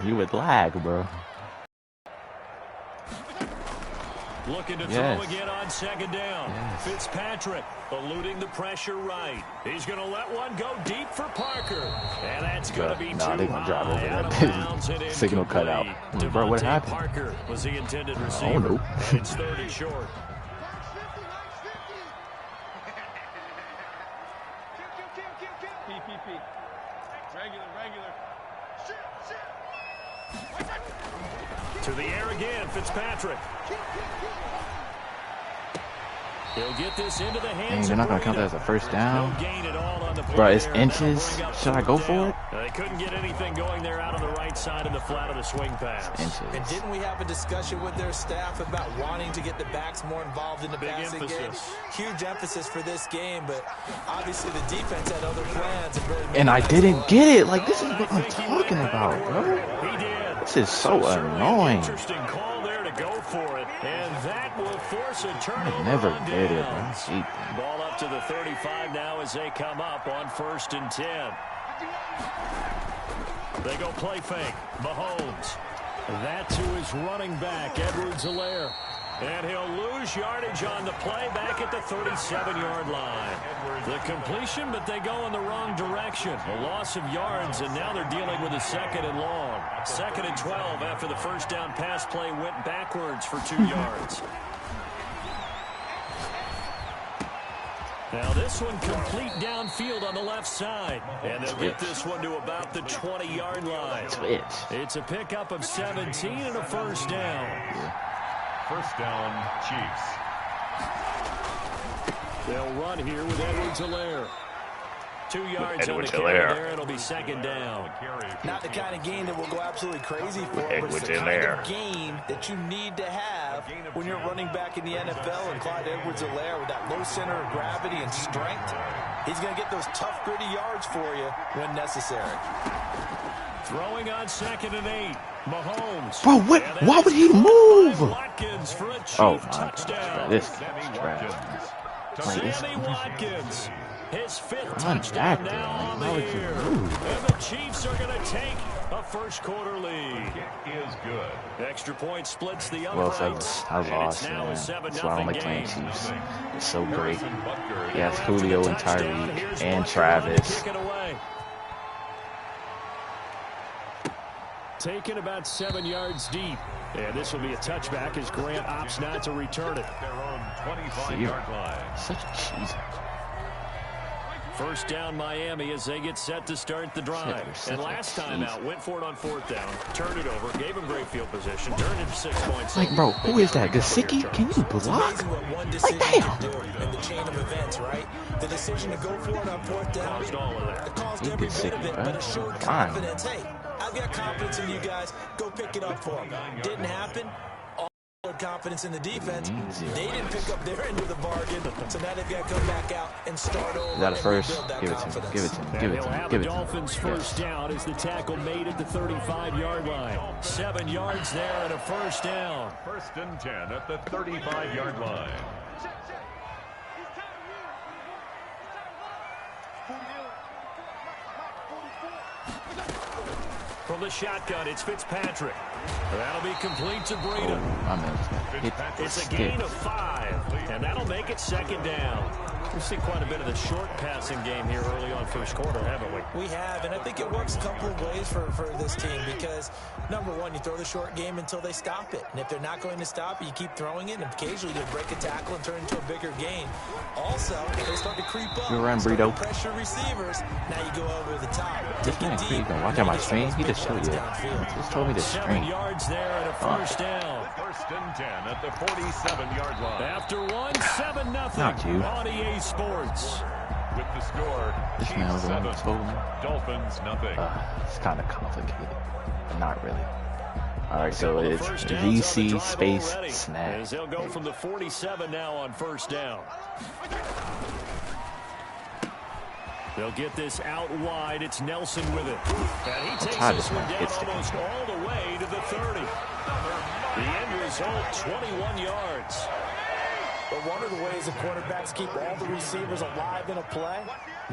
You would lag, bro. Looking to throw again on second down. Fitzpatrick eluding the pressure right. He's going to let one go deep for Parker. And that's going to be too high, out of bounds and incomplete. Signal cut out. Bro, what happened? Parker was the intended receiver. Oh, no. And it's 3rd and short. To the air again, Fitzpatrick. He'll get this into the hands. They're not going to count that as a first down. Bro, it's inches. Should I go for it? They couldn't get anything going there out on the right side of the flat of the swing pass. Inches. And didn't we have a discussion with their staff about wanting to get the backs more involved in the passing game? Huge emphasis for this game, but obviously the defense had other plans. And I didn't get it. Like, this is what I'm talking about, bro. He did. This is so annoying. Interesting call there to go for it. And that will force a turnover. I never did it, man. Ball up to the 35 now as they come up on 1st and 10. They go play fake. Mahomes. That to his running back, Edwards-Helaire. And he'll lose yardage on the play back at the 37-yard line. The completion, but they go in the wrong direction. A loss of yards, and now they're dealing with a 2nd and long. 2nd and 12 after the first down pass play went backwards for 2 yards. Now this one complete downfield on the left side. And they'll get this one to about the 20-yard line. It's a pickup of 17 and a first down. First down, Chiefs. They'll run here with Edwards-Helaire. 2 yards on the carry there. It'll be 2nd down. Not the kind of game that will go absolutely crazy for, but it's the kind of game that you need to have when you're running back in the NFL. And Clyde Edwards-Helaire, with that low center of gravity and strength, he's going to get those tough, gritty yards for you when necessary. Throwing on 2nd and 8. Mahomes. Bro, what? Why would he move? For a oh, my touchdown. God. This is trash. Sammy Watkins. His 5th touchdown now on the year. And the Chiefs are going to take a first-quarter lead. Is good. Extra point splits the I uprights. lost, man. That's why I don't like playing Chiefs. It's so great. He has Julio and Tyreek and Travis. Taken about 7 yards deep. And this will be a touchback as Grant opts not to return it. Their own 25-yard line. Such a cheese. First down Miami as they get set to start the drive. And last time out, went for it on 4th down, turned it over, gave him great field position, turned it to 6 points. Like, bro, who is that? Gesicki? Can you block? Like, damn. In the chain of events, right? The decision to go for it on 4th down caused all of that. It caused every bit of it, but it showed confidence. Hey, I've got confidence in you guys. Go pick it up for them. Didn't happen. All confidence in the defense. They didn't pick up their end of the bargain, so now they've got to come back out and start over. Is that a first? Give it to me. Give it to me. Give it to me. Give it to me. Dolphins first down as the tackle made at the 35-yard line. 7 yards there and a first down. 1st and 10 at the 35-yard line. From the shotgun, it's Fitzpatrick. That'll be complete to Breida. It's a gain of 5, and that'll make it 2nd down. We've seen quite a bit of the short passing game here early on first quarter, haven't we? We have, and I think it works a couple of ways for this team because, number one, you throw the short game until they stop it. And if they're not going to stop it, you keep throwing it, and occasionally you break a tackle and turn it into a bigger gain. Also, if they start to creep up, Burrito. Pressure receivers, now you go over the top. This man creeping. Watch out my screen. He just showed you. He just told me to screen. 7 yards there and a first down. 1st and 10 at the 47-yard line. After 7-0 on EA Sports. With the score, this man was the one who told me. Dolphins nothing. It's kind of complicated, but not really. All right, so it's VC space snap. As they'll go from the 47 now on first down. They'll get this out wide. It's Nelson with it. And he takes this one down almost all the way to the 30. The end result, 21 yards. But one of the ways the quarterbacks keep all the receivers alive in a play,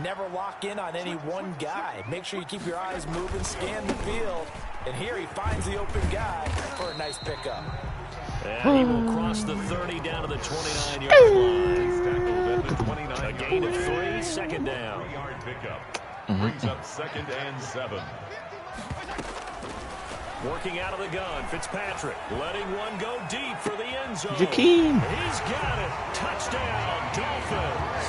never lock in on any one guy. Make sure you keep your eyes moving, scan the field. And here he finds the open guy for a nice pickup. And he will cross the 30 down to the 29-yard line. A gain of 3, second down. Brings up 2nd and 7. Working out of the gun, Fitzpatrick letting one go deep for the end zone. Jakeem. He's got it. Touchdown, Dolphins.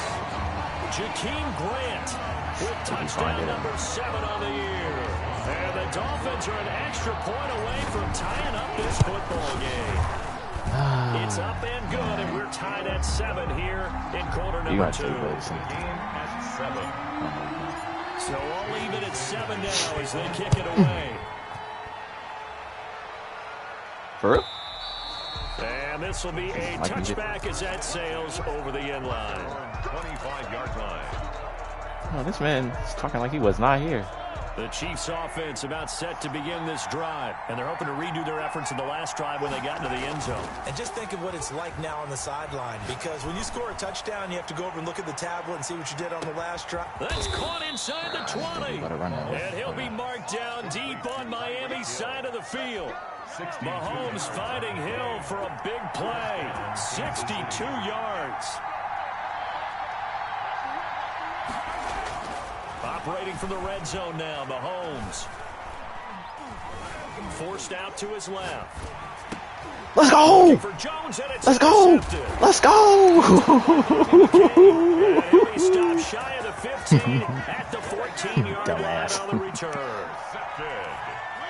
Jakeem Grant with touchdown number 7 on the year. And the Dolphins are an extra point away from tying up this football game. It's up and good, and we're tied at 7 here in quarter number 2. At 7. So all even at 7 now as they kick it away. For real? And this will be a touchback as that sails over the end line. 25-yard line. Oh, this man is talking like he was not here. The Chiefs offense about set to begin this drive, and they're hoping to redo their efforts in the last drive when they got into the end zone. And just think of what it's like now on the sideline, because when you score a touchdown, you have to go over and look at the tablet and see what you did on the last drive. That's caught inside the 20. And he'll be marked down deep on Miami's side of the field. Mahomes finding Hill for a big play. 62 yards. Operating from the red zone now, Mahomes. Forced out to his left. Let's go! For Jones, and it's Let's go! Let's go! And he stopped shy of the 15 at the 14-yard line on the return.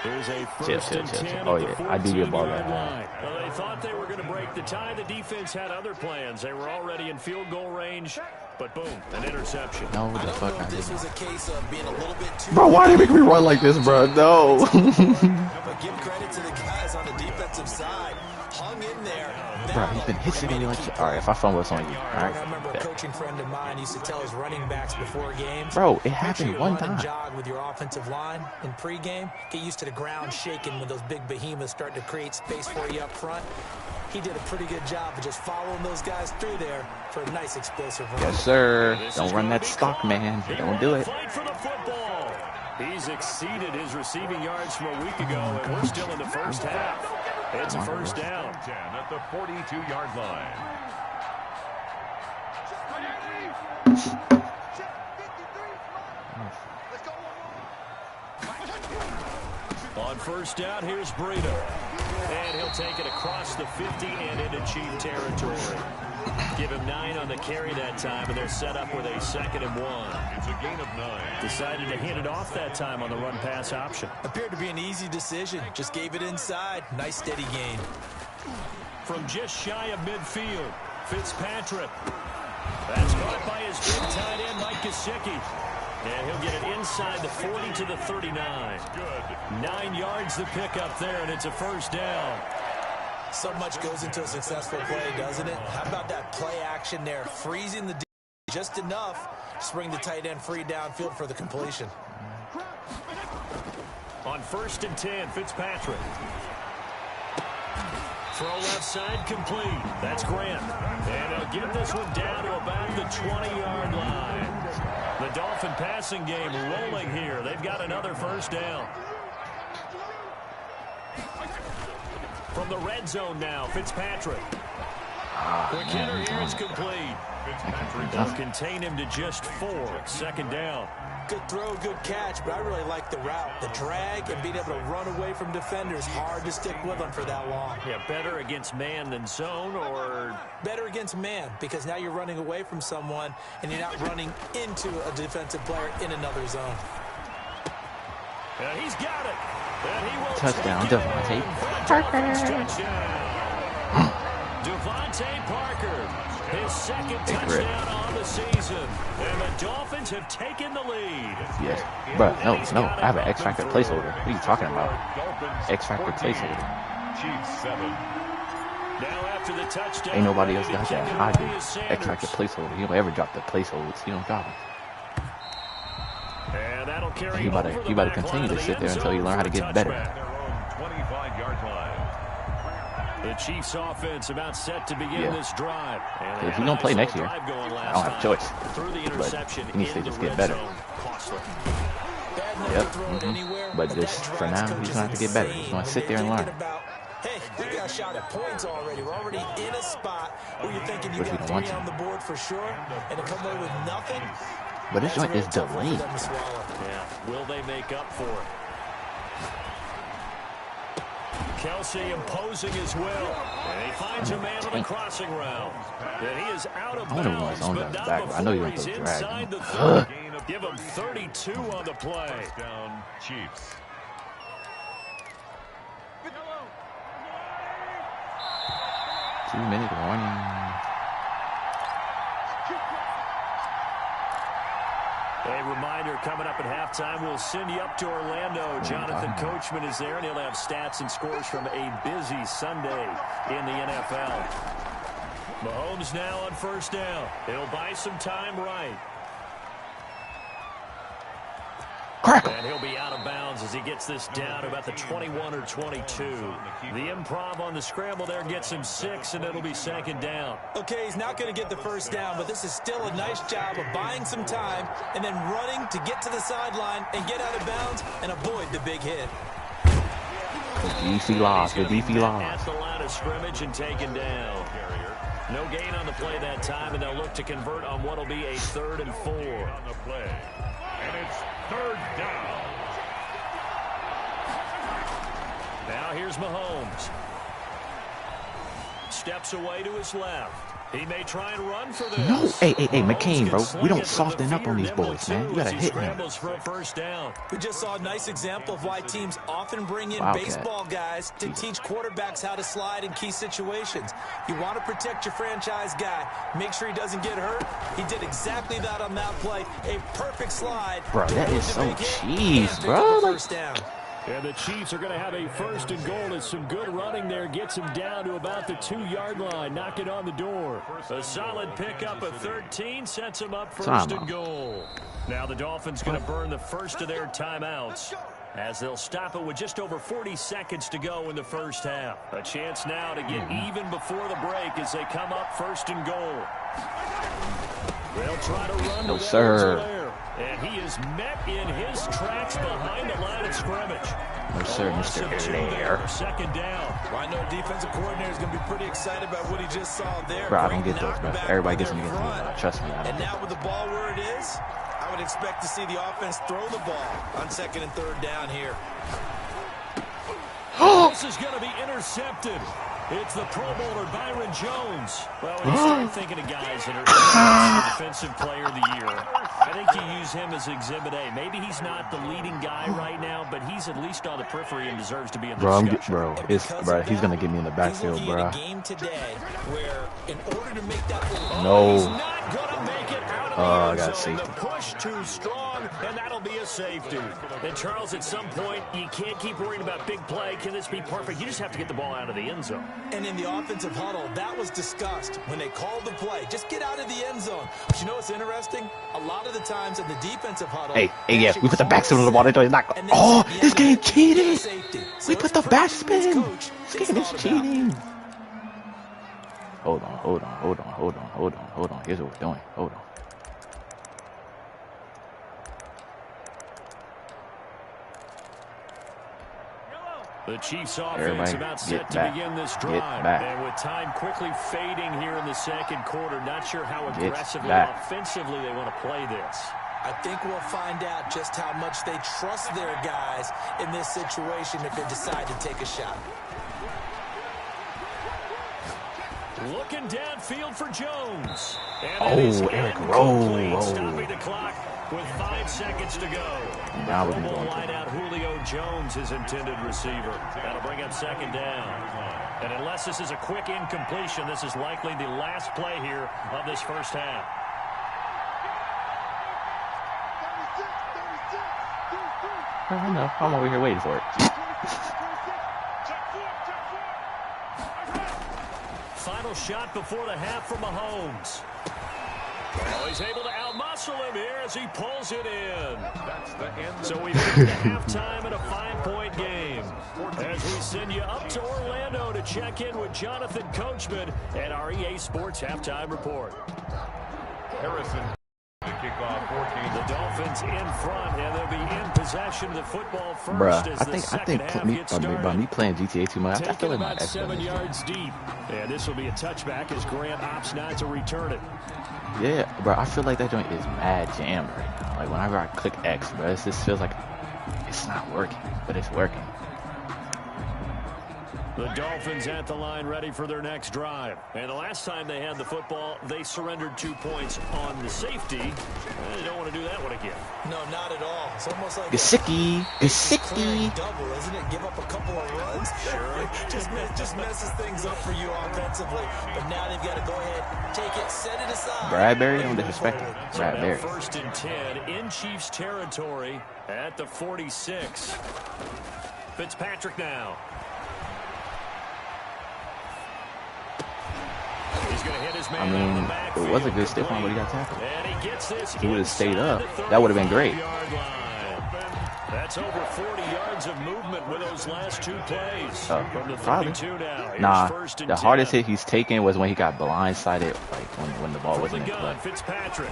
There's a first and 10 Oh, at the yeah. I do get ball line. that. Well, they thought they were going to break the tie. The defense had other plans. They were already in field goal range, but boom, an interception. No, the fuck I This was a case of being a little bit too... Bro, why do you make me run like this, bro? No. But give credit to the guys on the defensive side. Hung in there. Bro, he's been hitting me like shit. All right, if I fumble, it's on you. All right. I remember a coaching friend of mine used to tell his running backs before games. Bro, it happened one time. Jog with your offensive line in pregame. Get used to the ground shaking when those big behemoths start to create space for you up front. He did a pretty good job of just following those guys through there for a nice explosive run. Yes, sir. Don't run that stock, man. Don't do it. Fight for the football. He's exceeded his receiving yards from a week ago, and we're still in the first half. It's a first down. 10 at the 42-yard line. On first down, here's Breida. And he'll take it across the 50 and into Chief territory. Give him 9 on the carry that time, and they're set up with a 2nd and 1. It's a gain of 9. Decided to hand it off that time on the run-pass option. Appeared to be an easy decision. Just gave it inside. Nice steady gain. From just shy of midfield, Fitzpatrick. That's caught by his big tight end, Mike Gesicki. And he'll get it inside the 40 to the 39. Good. 9 yards the pickup there, and it's a first down. So much goes into a successful play, doesn't it? How about that play action there? Freezing the just enough to bring the tight end free downfield for the completion. On first and 10, Fitzpatrick. Throw left side complete. That's Grant. And he'll get this one down to about the 20-yard line. The Dolphin passing game rolling here. They've got another first down. From the red zone now, Fitzpatrick. Quick hitter here is complete. They'll contain him to just 4. 2nd down. Good throw, good catch, but I really like the route. The drag and being able to run away from defenders. Hard to stick with them for that long. Yeah, better against man than zone, or... Better against man, because now you're running away from someone and you're not running into a defensive player in another zone. And he's got it. And he will Touchdown, Devontae Parker. Devontae Parker, his 2nd touchdown on the season. And the Dolphins have taken the lead. Yes. Bro, no. I have an X-Factor placeholder. What are you talking about? X-Factor placeholder. Chiefs 7. Now after the touchdown, Ain't nobody else got that. I do. X-Factor placeholder. You don't ever drop the placeholders. You don't drop them. And that'll carry You better continue to sit there until you learn how to get better. Their own 25-yard line. The Chiefs offense about set to begin this drive. If he don't play next year, I don't have a choice. But he needs to just get better. Yep. But just for now, he's going to have to get better. He's going to sit there and learn. Hey, we got a shot at points already. We're already in a spot where you're thinking you got 3 on the board for sure, and to come away with nothing. But this joint is delayed. Yeah, will they make up for it? Kelsey imposing his will, and he finds a man on the crossing route. And he is out of bounds, but not before he's inside the 30. Give him 32 on the play. Down Chiefs. 2-minute warning. A reminder, coming up at halftime, we'll send you up to Orlando. Jonathan Coachman is there, and he'll have stats and scores from a busy Sunday in the NFL. Mahomes now on first down. He'll buy some time right. And he'll be out of bounds as he gets this down to about the 21 or 22. The improv on the scramble there gets him 6, and it'll be second down. Okay, he's not going to get the first down, but this is still a nice job of buying some time and then running to get to the sideline and get out of bounds and avoid the big hit. Beefy loss. Good beefy loss. At the line of scrimmage and taken down. No gain on the play that time, and they'll look to convert on what will be a 3rd and 4. On the play. And it's 3rd down. Now here's Mahomes. Steps away to his left. He may try and run for this. No, hey, McCain, bro. We don't soften up on these boys, man. You gotta hit him. For a first down. We just saw a nice example of why teams often bring in baseball guys to teach quarterbacks how to slide in key situations. You want to protect your franchise guy. Make sure he doesn't get hurt. He did exactly that on that play. A perfect slide. Bro, that is so cheese, bro. First down. And the Chiefs are going to have a 1st and goal as some good running there gets him down to about the 2-yard line. Knock it on the door. A solid pickup of 13 sets him up 1st and goal. Now the Dolphins going to burn the first of their timeouts as they'll stop it with just over 40 seconds to go in the first half. A chance now to get even before the break as they come up 1st and goal. They'll try to run. No, sir. And he is met in his tracks behind the line of scrimmage. No, sir, Mr. Air. Second down. Well, I know defensive coordinator is going to be pretty excited about what he just saw there. Bro, I don't get those, bro. Everybody gets them against me. Trust me. And now with the ball where it is, I would expect to see the offense throw the ball on 2nd and 3rd down here. This is going to be intercepted. It's the Pro Bowler, Byron Jones. Well, when you start thinking of guys that are Defensive Player of the Year, I think you use him as Exhibit A. Maybe he's not the leading guy right now, but he's at least on the periphery and deserves to be in the discussion. Bro, he's going to get me in the backfield, bro. Game today where in order to make that no. He's not going to make it out of the I end got zone. safety. The push too strong, and that'll be a safety. And Charles, at some point, you can't keep worrying about big play. Can this be perfect? You just have to get the ball out of the end zone. And in the offensive huddle, that was discussed when they called the play. Just get out of the end zone. But you know what's interesting? A lot of the times in the defensive huddle... Hey, yeah, we put the backspin on the ball. It's not... Oh, this game cheated. We put the backspin. This game is cheating. Hold on. Here's what we're doing. Hold on. The Chiefs offense about set to begin this drive. And with time quickly fading here in the second quarter, not sure how aggressively, offensively they want to play this. I think we'll find out just how much they trust their guys in this situation if they decide to take a shot. Looking downfield for Jones. And Eric Rowe. Stopping the clock with 5 seconds to go. Now we're going to go line out Julio Jones, his intended receiver. That'll bring up second down. And unless this is a quick incompletion, this is likely the last play here of this first half. I know. I'm over here waiting for it. Final shot before the half from Mahomes. Oh, he's able to outmuscle him here as he pulls it in. That's the end. So we've got the halftime in a 5-point game. As as we send you up to Orlando to check in with Jonathan Coachman at our EA Sports Halftime Report. Harrison, the kickoff for Kansas. The Dolphins in front, and they'll be in possession of the football first. Bruh, as I the think second half gets started. by me playing GTA too much, I feel like my about 7 yards deep. And this will be a touchback as Grant opts not to return it. Yeah, bro, I feel like that joint is mad jammed right now. Like whenever I click X, bro, it just feels like it's not working, but it's working. The Dolphins at the line ready for their next drive. And the last time they had the football, they surrendered 2 points on the safety. They don't want to do that one again. No, not at all. It's almost like Gesicki. double, isn't it? Give up a couple of runs. Sure. just messes things up for you offensively. But now they've got to go ahead, take it, set it aside. Bradbury, don't disrespect him. So Bradbury. first and 10 in Chiefs territory at the 46. Fitzpatrick now. He's going to hit his man. I mean, it was a good stiff arm, but he got tackled. If he would have stayed up, that would have been great. That's over 40 yards of movement with those last 2 plays. From the 32 now. Nah, the hardest hit he's taken was when he got blindsided, like when the ball wasn't in play. Fitzpatrick.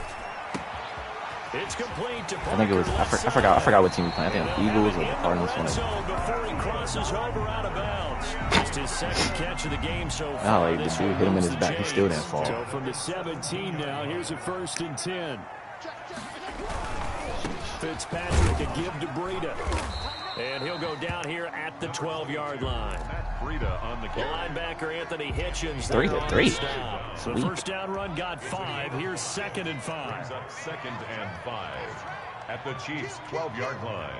It's complete to I think it was. I forgot what team he played. I think it was Eagles or the Cardinals. Before he crosses over out of bounds. Just his second catch of the game so far. No, like the dude hit him in his back. He still didn't fall. So from the 17 now, here's a first and 10. Fitzpatrick a give to Breida. And he'll go down here at the 12-yard line. Breida on the linebacker Anthony Hitchens. 3 to 3. The first down run got 5. Here's 2nd and 5. Up 2nd and 5 at the Chiefs' 12-yard line.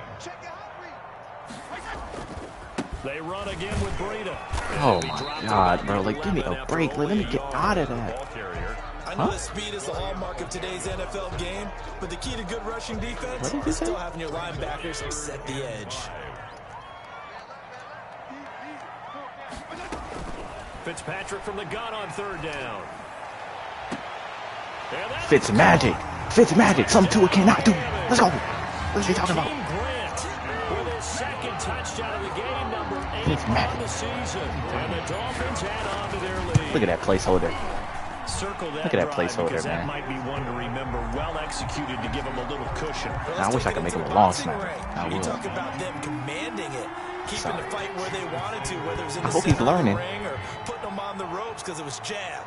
They run again with Breida. Oh my God, bro! Like, give me a break. Let me get out of that. I know that speed is the hallmark of today's NFL game, but the key to good rushing defense is still having your linebackers set the edge. Fitzpatrick from the gun on 3rd down. Fitzmagic. Something Tua cannot do. Let's go. What's he talking about? Grant with his 2nd touchdown of the game, number 8 on the season. And the Dolphins add on to their lead. Look at that placeholder. Circle that. Look at that placeholder, that man. might be one to remember. Well executed to give him a little cushion. I wish I could make him a long snapper. You talk about them commanding it, keeping the fight where they wanted to, whether it was in the I hope he's learning. ring or putting them on the ropes because it was jab,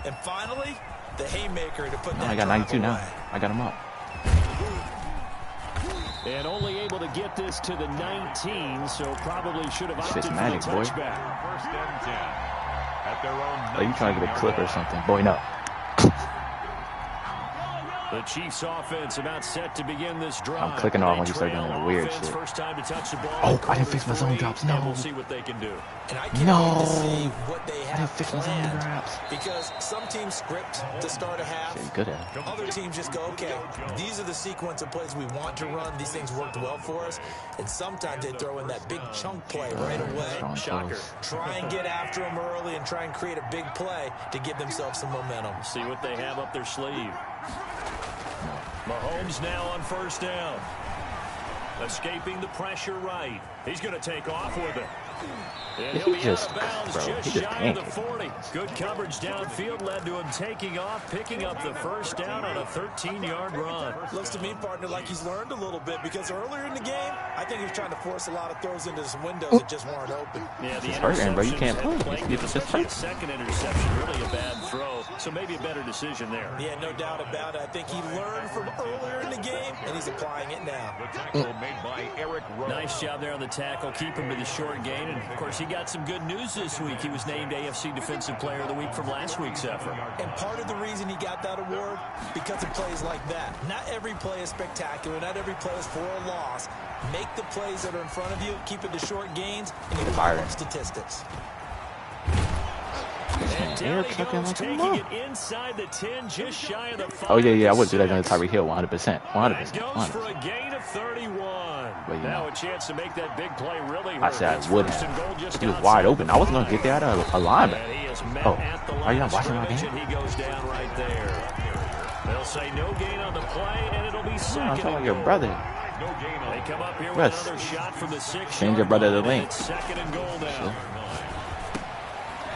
and finally the haymaker to put that. I got 92 now. I got him up. And only able to get this to the 19, so probably should have opted for the magic, boy. touchback. First and 10 at their own. Are you trying to get a clip or something? Boy, no. The Chiefs offense about set to begin this drive. I'm clicking off when you start doing the weird shit. First time to touch the ball. Oh, I didn't fix my zone drops. No. We'll see what they can do. And I can't wait to see what they I have didn't fix my zone planned. drops. Because some teams script to start a half. Shit, good at it. Other teams just go, okay, these are the sequence of plays we want to run. These things worked well for us. And sometimes they throw in that big chunk play right away. Shocker. Try and get after them early and try and create a big play to give themselves some momentum. See what they have up their sleeve. Mahomes now on 1st down. Escaping the pressure right. He's going to take off with it. And he'll be out of bounds just shy of the 40. Good coverage downfield led to him taking off, picking up the first down on a 13-yard run. Looks to me, partner, like he's learned a little bit because earlier in the game, I think he was trying to force a lot of throws into some windows that just weren't open. Yeah, the hurting, bro. You can't play. It's just hurt. Second interception, really a bad throw. So maybe a better decision there. Yeah, no doubt about it. I think he learned from earlier in the game, and he's applying it now. The tackle made by Eric Rowe. Nice job there on the tackle. Keep him to the short gain. And, of course, he got some good news this week. He was named AFC Defensive Player of the Week from last week's effort. And part of the reason he got that award, because of plays like that. Not every play is spectacular. Not every play is for a loss. Make the plays that are in front of you, keep it to short gains, and you pile up statistics. And down he goes, taking it inside the 10, just shy of the 5. Oh, yeah, I would do that on Tyreek Hill 100%. 100%. Goes for a gain of 31. Now a chance to make that big play really hurt. I said I wouldn't. He was wide open. I wasn't going to get that out of a linebacker. Oh, are you not watching my game? He goes down right there. They'll say no gain on the play, and it'll be second. I'm talking about your brother. No gain on They come up here with Yes. another shot from the 6. Change your brother the link. Second and goal now.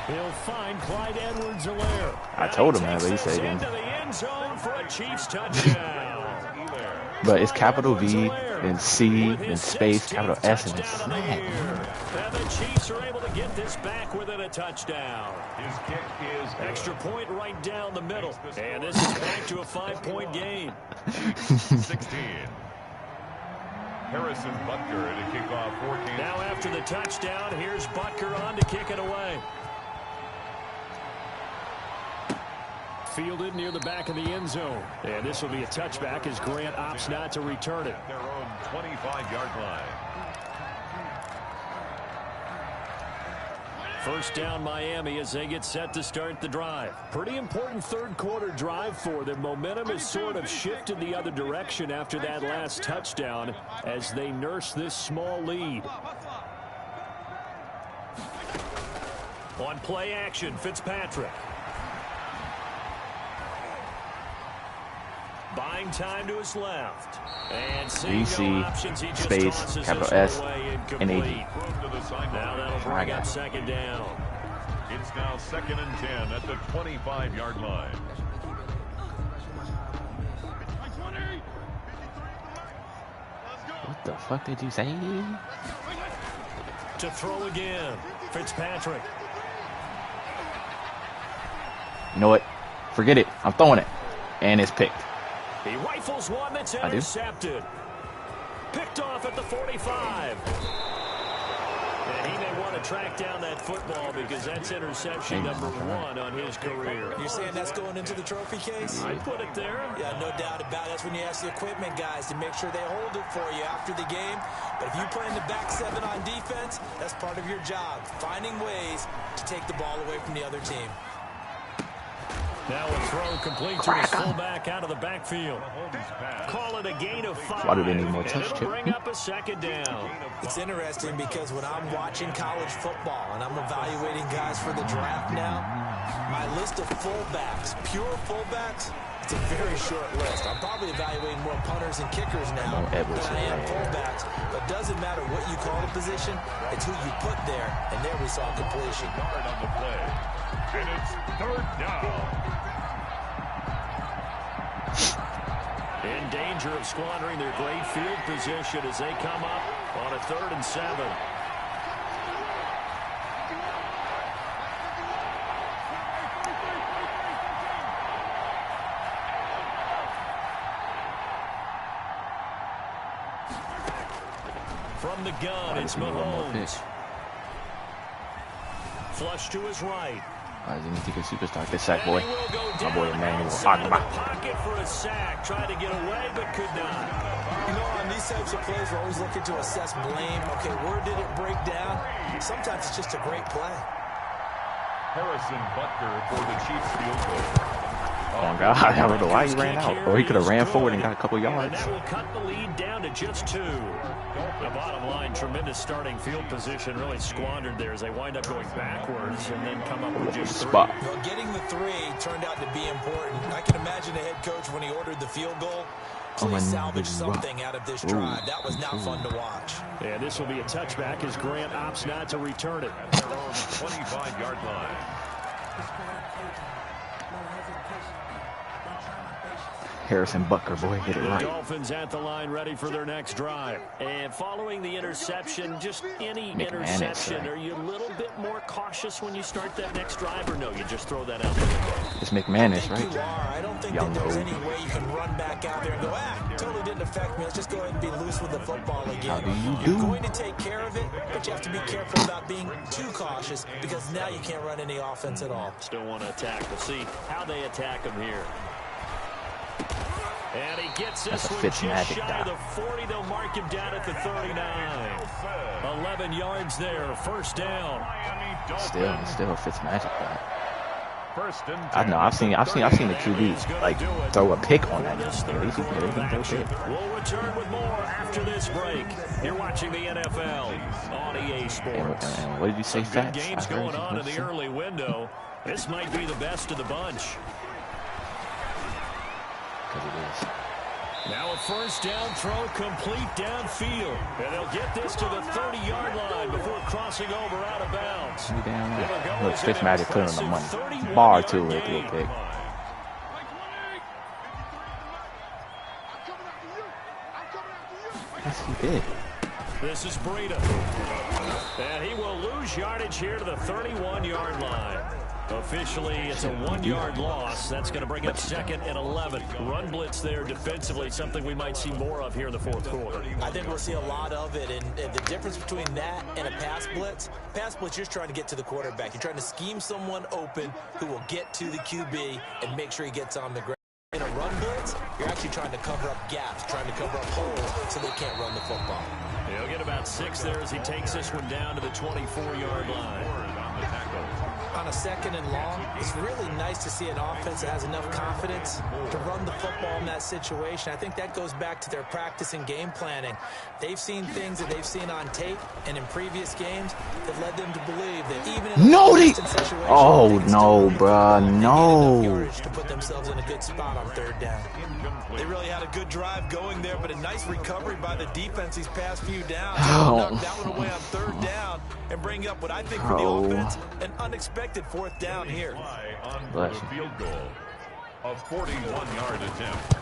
He'll find Clyde Edwards-Helaire. I told him that, but he said he into didn't. the end zone for a Chiefs touchdown. But it's capital V, then C, then space, capital S, and then snap. And the Chiefs are able to get this back within a touchdown. His kick is Extra point right down the middle. And this is back to a 5-point game. 16. Harrison Butker to kick off 14. Now after the touchdown, here's Butker on to kick it away. Fielded near the back of the end zone. And this will be a touchback as Grant opts not to return it. Their own 25-yard line. First down Miami as they get set to start the drive. Pretty important third quarter drive for them. Momentum has sort of shifted the other direction after that last touchdown as they nurse this small lead. On play action, Fitzpatrick. Buying time to his left. And seeing no options, he just space, tosses capital this S, away and A. incomplete. Now that'll bring up second down. It's now 2nd and 10 at the 25-yard line. What the fuck did you say? To throw again, Fitzpatrick. You know what? Forget it. I'm throwing it. And it's picked. He rifles one that's intercepted. Picked off at the 45. And he may want to track down that football because that's interception number 1 on his career. You're saying that's going into the trophy case? I put it there. Yeah, no doubt about it. That's when you ask the equipment guys to make sure they hold it for you after the game. But if you play in the back 7 on defense, that's part of your job, finding ways to take the ball away from the other team. Now a throw complete to his fullback out of the backfield. Call it a gain of 5. Why do they need more touch, It'll Chip? bring up a second down. It's interesting because when I'm watching college football and I'm evaluating guys for the draft now, my list of fullbacks, pure fullbacks, it's a very short list. I'm probably evaluating more punters and kickers now than I am fullbacks. But it doesn't matter what you call the position, it's who you put there. And there we saw completion. Yard on the play. And it's 3rd down. In danger of squandering their great field position as they come up on a 3rd and 7. From the gun, it's Mahomes. Flush to his right. I didn't think a superstar. Good sack, boy. My boy Emmanuel. Pocket for a sack. Tried to get away, but could not. You know, on these types of plays, we're always looking to assess blame. Okay, where did it break down? Sometimes it's just a great play. Harrison Butker for the Chiefs field goal. Oh, God. I don't know why he ran out. Or he could have ran forward and got a couple yards. And that will cut the lead down to just 2. The bottom line, tremendous starting field position, really squandered there as they wind up going backwards and then come up with just 3. Well, getting the 3 turned out to be important. I can imagine the head coach when he ordered the field goal. Please salvage something out of this drive. That was not fun to watch. Yeah, this will be a touchback as Grant opts not to return it. Their own 25-yard line. Harrison Butker, boy, hit it The right. Dolphins at the line ready for their next drive. And following the interception, just any interception, are you a little bit more cautious when you start that next drive, or no, you just throw that out the window? It's McManus, right? You are. I don't think that there's any way you can run back out there and go, totally didn't affect me. Let's just go ahead and be loose with the football again. How do you You're do? going to take care of it, but you have to be careful about being too cautious because now you can't run any offense at all. Still want to attack. We'll see how they attack him here. And he gets this one just shy of the 40. They'll mark him down at the 39. 11 yards there. First down. Still a Fitzmagic guy. First and 10. I know. I've seen the QB like throw a pick on that. At least he can throw pick. We'll return with more after this break. You're watching the NFL on EA Sports. And what did you say, Some good Fats? games going on in the early window. This might be the best of the bunch. Because it is. Now a first down throw complete downfield. And they'll get this to the 30-yard line before crossing over out of bounds. Look, Fitzmagic clearing the money. Bar too, with a pick. Yes, he did. This is Breida. And he will lose yardage here to the 31-yard line. Officially, it's a 1-yard loss. That's going to bring up 2nd and 11. Run blitz there defensively, something we might see more of here in the 4th quarter. I think we'll see a lot of it, and the difference between that and a pass blitz, you're trying to get to the quarterback. You're trying to scheme someone open who will get to the QB and make sure he gets on the ground. In a run blitz, you're actually trying to cover up gaps, trying to cover up holes so they can't run the football. He'll get about 6 there as he takes this one down to the 24-yard line. On a 2nd and long, it's really nice to see an offense that has enough confidence to run the football in that situation. I think that goes back to their practice and game planning. They've seen things that they've seen on tape and in previous games that led them to believe that even in a situation, oh no, bruh, no. To put themselves in a good spot on 3rd down. They really had a good drive going there, but a nice recovery by the defense these past few downs. Knock that one away on 3rd down and bring up what I think for the offense, an unexpected 4th down here. On the field goal, a 41-yard attempt.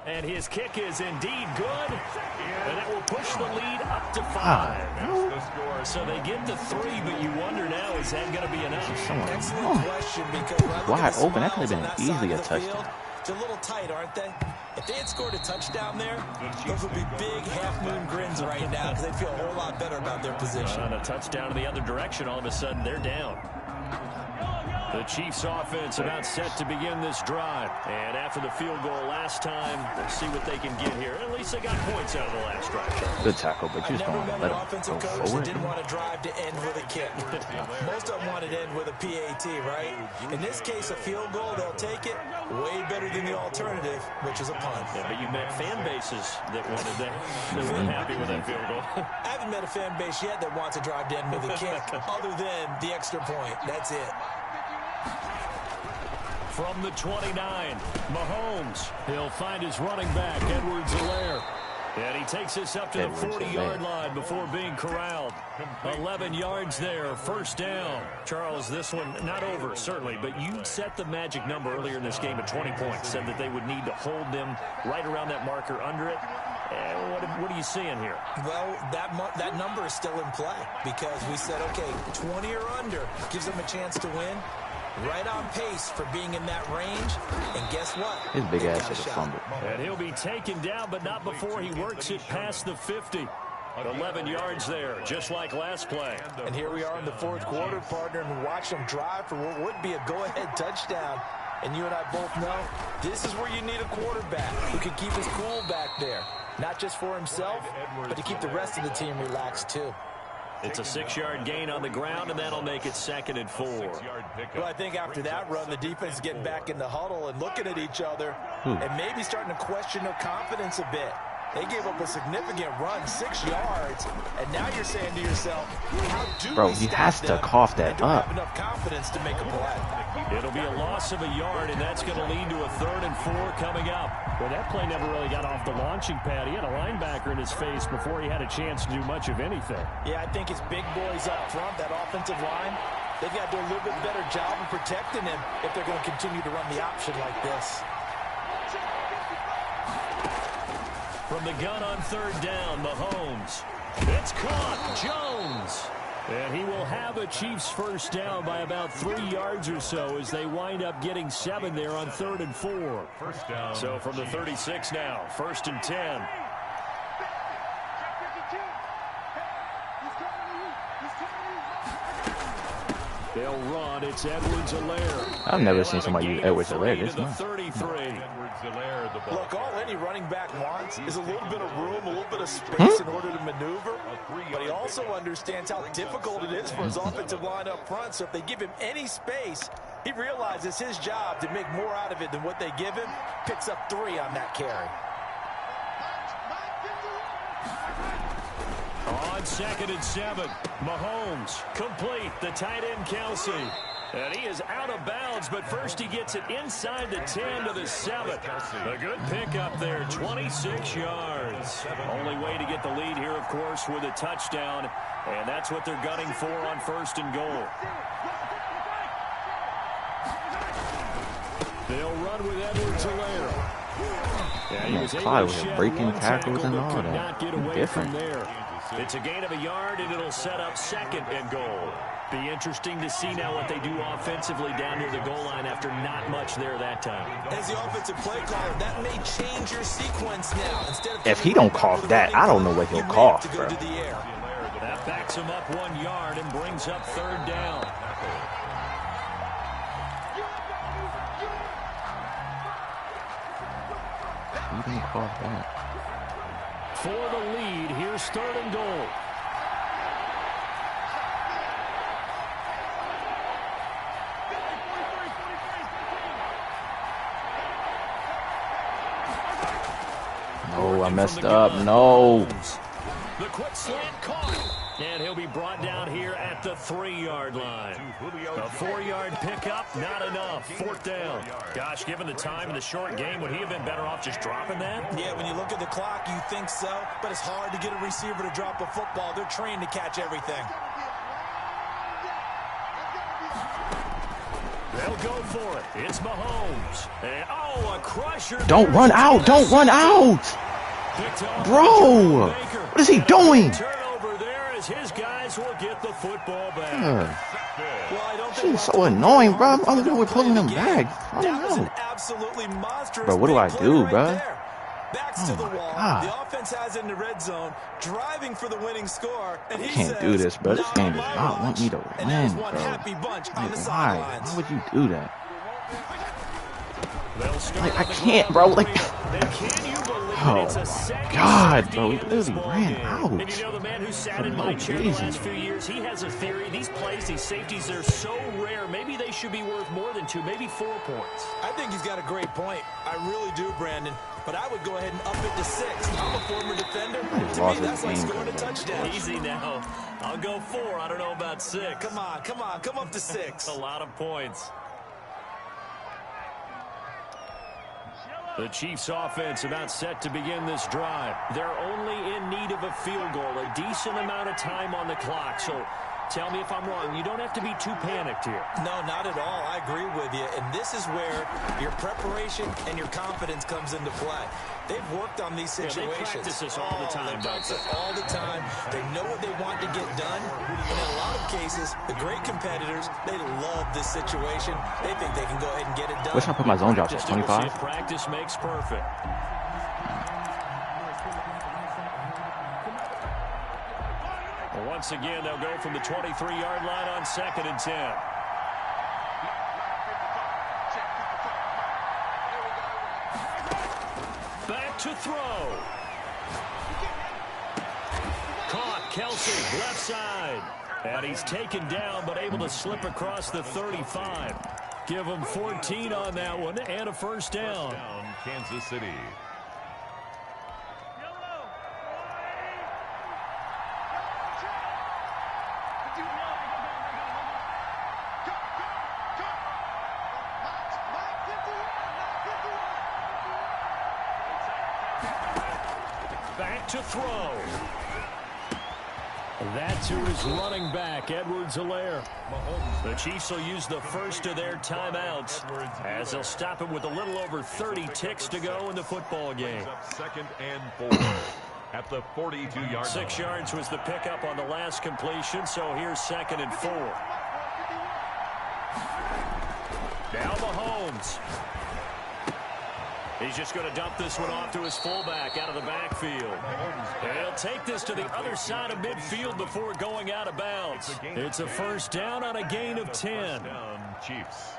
And his kick is indeed good, and that will push the lead up to 5. So they get to 3, but you wonder now, is that going to be enough? Excellent question, because wide open, that could have been easily a touchdown. It's a little tight, aren't they? If they had scored a touchdown there, those would be big half-moon grins right now because they'd feel a whole lot better about their position. On a touchdown in the other direction, all of a sudden they're down. The Chiefs offense about set to begin this drive. And after the field goal last time, we'll see what they can get here. At least they got points out of the last drive. Good tackle, but you just don't let him go forward. Didn't want to drive to end with a kick. Most of them wanted to end with a PAT, right? In this case, a field goal, they'll take it. Way better than the alternative, which is a punt. Yeah, but you met fan bases that wanted that. They weren't happy with that field goal. I haven't met a fan base yet that wants to drive to end with a kick, other than the extra point. That's it. From the 29, Mahomes. He'll find his running back, Edwards-Helaire. And he takes this up to the 40-yard line before being corralled. 11 yards there, 1st down. Charles, this one not over, certainly, but you set the magic number earlier in this game at 20 points, said that they would need to hold them right around that marker under it. What are you seeing here? Well, that number is still in play because we said, okay, 20 or under gives them a chance to win. Right on pace for being in that range. And guess what? His big ass is a fumble. And he'll be taken down, but not before he works it past the 50. 11 yards there, just like last play. And here we are in the 4th quarter, partner, and watch them drive for what would be a go-ahead touchdown. And you and I both know this is where you need a quarterback who can keep his cool back there. Not just for himself, but to keep the rest of the team relaxed, too. It's a 6-yard gain on the ground, and that'll make it 2nd and 4. Well, I think after that run, the defense is getting back in the huddle and looking at each other and maybe starting to question their confidence a bit. They gave up a significant run, 6 yards, and now you're saying to yourself, how do bro, he has to cough that up. Have enough confidence to make a play. It'll be a loss of a yard, and that's going to lead to a 3rd and 4 coming up. Well, that play never really got off the launching pad. He had a linebacker in his face before he had a chance to do much of anything. Yeah, I think it's big boys up front, that offensive line. They've got to do a little bit better job of protecting him if they're going to continue to run the option like this. From the gun on 3rd down, Mahomes. It's caught. Jones. And he will have a Chiefs 1st down by about 3 yards or so as they wind up getting 7 there on 3rd and 4. First down. So from the 36 now, 1st and 10. They'll run. It's Edwards-Helaire. I've never seen somebody use Edwards-Helaire this much. 33. Look, all any running back wants is a little bit of room, a little bit of space in order to maneuver. But he also understands how difficult it is for his offensive line up front. So if they give him any space, he realizes his job to make more out of it than what they give him. Picks up 3 on that carry. On 2nd and 7, Mahomes complete. The tight end, Kelsey. And he is out of bounds, but first he gets it inside the 10 to the 7. A good pickup there, 26 yards. Only way to get the lead here, of course, with a touchdown, and that's what they're gunning for on 1st and goal. They'll run with Edwards-Helaire. Yeah, he was able to shed breaking tackles and all that. Not get away from there. It's a gain of a yard, and it'll set up 2nd and goal. Be interesting to see now what they do offensively down near the goal line after not much there that time. As the offensive play caller, that may change your sequence now. Instead of if he don't cough that, I don't know what he'll cough, bro. That backs him up 1 yard and brings up 3rd down. He didn't cough that. For the lead, here's 3rd and goal. No, I messed up. No. The quick slant caught. And he'll be brought down here at the 3-yard line. A 4-yard pickup, not enough. 4th down. Gosh, given the time in the short game, would he have been better off just dropping that? Yeah, when you look at the clock, you think so. But it's hard to get a receiver to drop a football. They're trained to catch everything. They'll go for it. It's Mahomes. And, a crusher. Don't run out. Don't run out. Bro, what is he doing? His guys will get the football back. She's so annoying, bro. I'm doing pulling them back. I don't know. Bro, what do I do, bro? Backs to the wall. God. The offense has in the red zone, driving for the winning score. And I can't do this, bro. This game does not want me to win, bro. Why? Why would you do that? Like, I can't, bro. Like, oh, God, bro. He literally ran out. And you know, the man who sat in my chair the last few years, he has a theory. These plays, these safeties, they're so rare. Maybe they should be worth more than 2, maybe 4 points. I think he's got a great point. I really do, Brandon. But I would go ahead and up it to 6. I'm a former defender. To me, that's like scoring a touchdown. Easy now. I'll go 4. I don't know about 6. Come on. Come up to 6. A lot of points. The Chiefs offense about set to begin this drive. They're only in need of a field goal, a decent amount of time on the clock. So tell me if I'm wrong. You don't have to be too panicked here. No, not at all. I agree with you. And this is where your preparation and your confidence comes into play. They've worked on these situations. They practice this all the time, they practice all the time. They know what they want to get done. And in a lot of cases, the great competitors, they love this situation. They think they can go ahead and get it done. Wish I put my zone drops at 25. Practice makes perfect. Once again, they'll go from the 23-yard line on 2nd and 10. Back to throw. Caught, Kelsey, left side. And he's taken down, but able to slip across the 35. Give him 14 on that one, and a 1st down. Kansas City. Back to throw. That's who is running back, Edwards-Helaire. The Chiefs will use the first of their timeouts as they'll stop him with a little over 30 ticks to go in the football game. 2nd and 4 at the 42-yard line. 6 yards was the pickup on the last completion, so here's 2nd and 4. Now Mahomes. He's just going to dump this one off to his fullback out of the backfield. And he'll take this to the other side of midfield before going out of bounds. It's a 1st down on a gain of 10. Chiefs.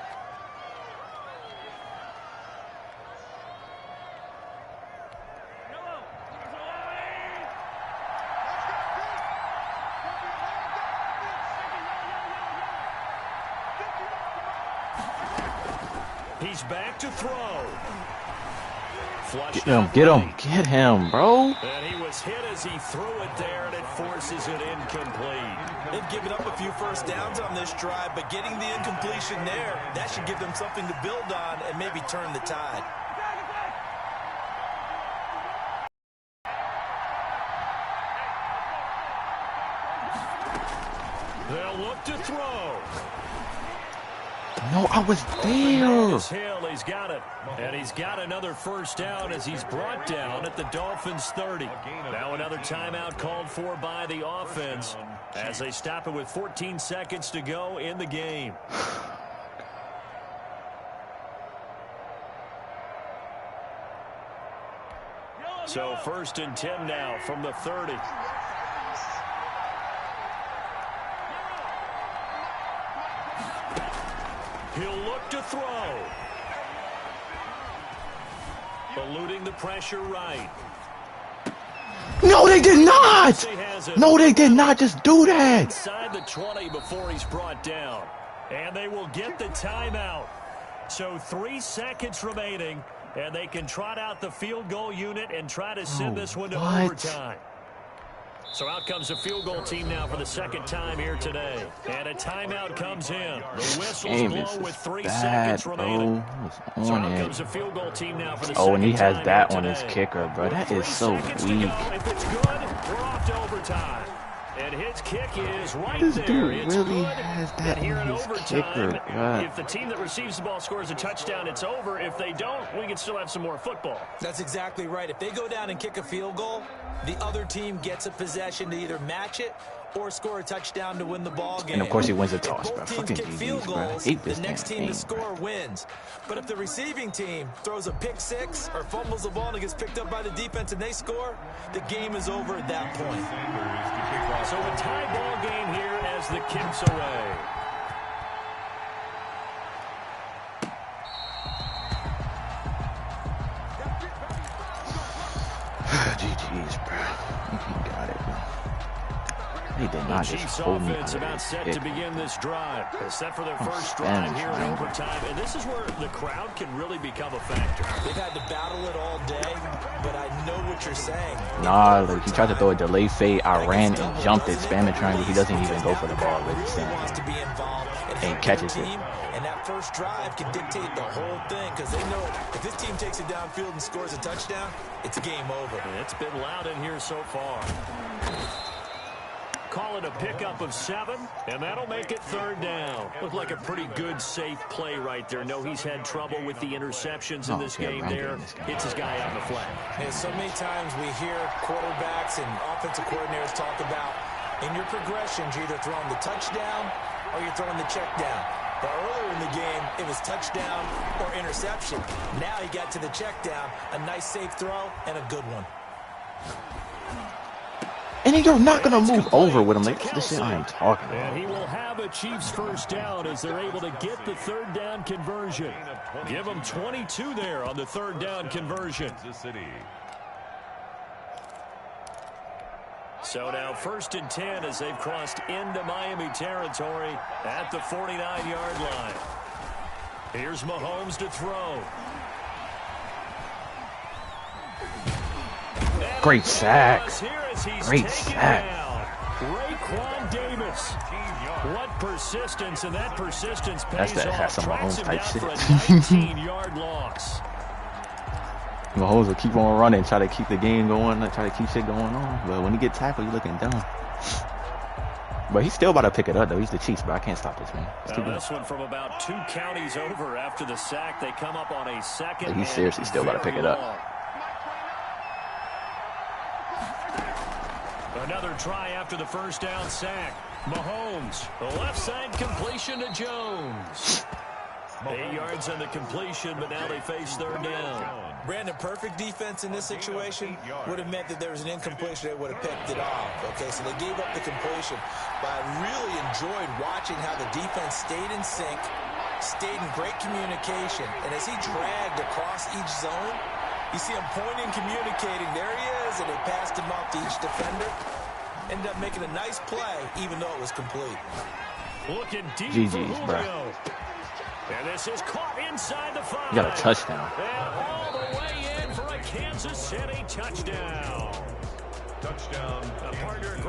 He's back to throw. flushed Get him, bro. And he was hit as he threw it there, and it forces it incomplete. They've given up a few first downs on this drive, but getting the incompletion there, that should give them something to build on and maybe turn the tide. They'll look to throw. No, I was there. Hill, he's got it. And he's got another first down as he's brought down at the Dolphins 30. Now another timeout called for by the offense as they stop it with 14 seconds to go in the game. So 1st and 10 now from the 30. He'll look to throw. Eluding the pressure right. No, they did not. No, they did not just do that. Inside the 20 before he's brought down. And they will get the timeout. So 3 seconds remaining, and they can trot out the field goal unit and try to send this one to overtime. So out comes the field goal team now for the second time here today. And a timeout comes in. The whistles blow with 3 seconds remaining. So out comes the field goal team now for the second time. And he has that on his kicker, bro. That is so weak. If it's good, we're off to overtime. And his kick is right there. This dude really has that on his kicker, bro. If the team that receives the ball scores a touchdown, it's over. If they don't, we can still have some more football. That's exactly right. If they go down and kick a field goal, the other team gets a possession to either match it or score a touchdown to win the ball game. And of course he wins the toss, bro. If both teams kick field goals, the next team to score wins. But if the receiving team throws a pick six or fumbles the ball and it gets picked up by the defense and they score, the game is over at that point. So a tie ball game here as the kick's away. GG's, bro. He got it, bro. They did not just hold me out about set to begin this drive. They're set for their first drive here in overtime. And this is where the crowd can really become a factor. They've had to battle it all day, but I know what you're saying. Nah, like he tried to throw a delay fade. I ran and jumped it, spamming triangle. He doesn't even go for the ball. Really wants to be involved and catches it. And that first drive can dictate the whole thing because they know if this team takes it downfield and scores a touchdown, it's game over. And it's been loud in here so far. Call it a pickup of 7, and that'll make it 3rd down. Looked like a pretty good, safe play right there. No, he's had trouble with the interceptions in this game there. Hits his guy out in the flat. And so many times we hear quarterbacks and offensive coordinators talk about in your progressions, you're either throwing the touchdown or you're throwing the check down. But earlier in the game, it was touchdown or interception. Now he got to the check down, a nice safe throw, and a good one. And then you're not going to move over with him. Like, this shit I am talking about. And he will have a Chiefs first down as they're able to get the 3rd down conversion. Give them 22 there on the 3rd down conversion. So now 1st and 10 as they've crossed into Miami territory at the 49-yard line. Here's Mahomes to throw. Great sack. Great sack. Raekwon Davis. What persistence, and that persistence pays off. That's some Mahomes type shit. 19-yard loss. Mahomes will keep on running, try to keep the game going, try to keep shit going on. But when he get tackled, you're looking dumb. But he's still about to pick it up, though. He's the Chiefs, but I can't stop this, man. This one from about 2 counties over after the sack. They come up on a 2nd. But he's seriously still about to pick it up. Another try after the first down sack. Mahomes, the left side completion to Jones. 8 yards on the completion, but now they face 3rd down. Brandon, perfect defense in this situation would have meant that there was an incompletion. They would have picked it off. Okay, so they gave up the completion. But I really enjoyed watching how the defense stayed in sync, stayed in great communication. And as he dragged across each zone, you see him pointing, communicating. There he is, and they passed him off to each defender. Ended up making a nice play, even though it was complete. Looking deep GG's, for Julio. And this is caught inside the 5. You got a touchdown. And all the way in for a City touchdown. Touchdown. A partner great.